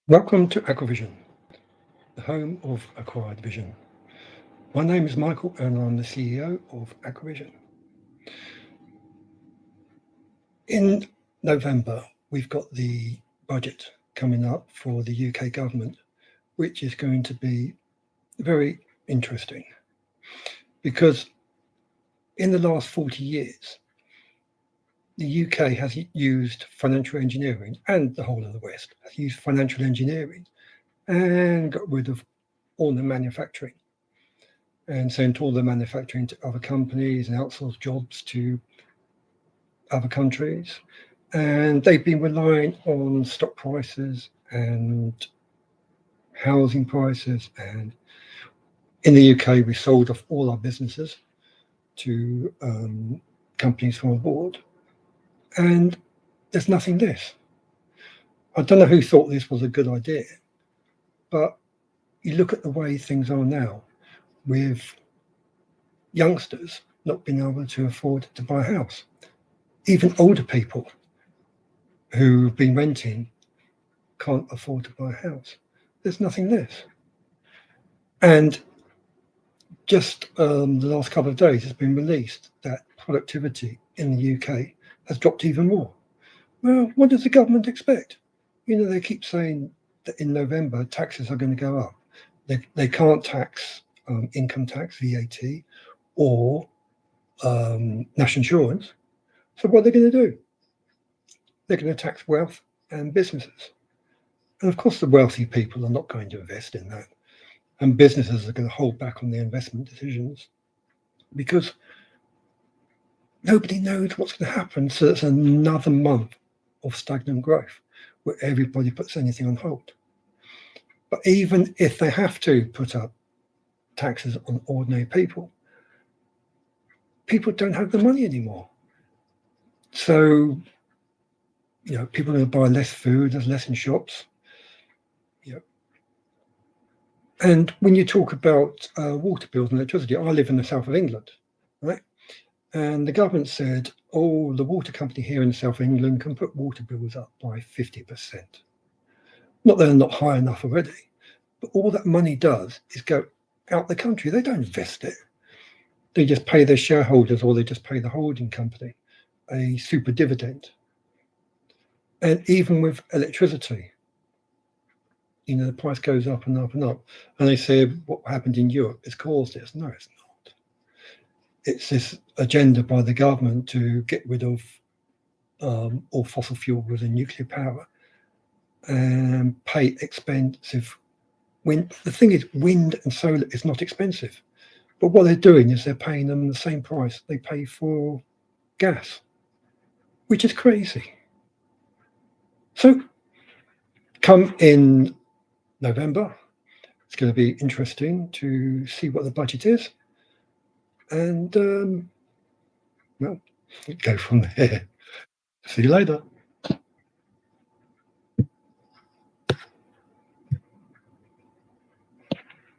Welcome to Aquavision, the home of acquired vision. My name is Michael and I'm the CEO of Aquavision. In November, we've got the budget coming up for the UK government, which is going to be very interesting because in the last 40 years, the UK has used financial engineering, and the whole of the West has used financial engineering and got rid of all the manufacturing and sent all the manufacturing to other companies and outsourced jobs to other countries. And they've been relying on stock prices and housing prices. And in the UK, we sold off all our businesses to companies from abroad. And there's nothing less. I don't know who thought this was a good idea, but you look at the way things are now with youngsters not being able to afford to buy a house. Even older people who've been renting can't afford to buy a house. There's nothing less. And just the last couple of days, it's been released that productivity in the UK has dropped even more. Well, what does the government expect? You know, they keep saying that in November, taxes are going to go up. They can't tax income tax, VAT, or national insurance. So what are they going to do? They're going to tax wealth and businesses. And of course, the wealthy people are not going to invest in that. And businesses are going to hold back on their investment decisions because nobody knows what's going to happen. So it's another month of stagnant growth where everybody puts anything on hold. But even if they have to put up taxes on ordinary people, people don't have the money anymore. So, you know, people are going to buy less food, there's less in shops. You know. And when you talk about water bills and electricity, I live in the south of England, right? And the government said, oh, the water company here in the south of England can put water bills up by 50%. Not that they're not high enough already, but all that money does is go out the country. They don't invest it. They just pay their shareholders or they just pay the holding company a super dividend. And even with electricity, you know, the price goes up and up and up. And they say what happened in Europe has caused this. No, it's not. It's this agenda by the government to get rid of all fossil fuels and nuclear power and pay expensive wind. The thing is, wind and solar is not expensive. But what they're doing is they're paying them the same price they pay for gas, which is crazy. So come in November, it's going to be interesting to see what the budget is. And, well, go from there. See you later.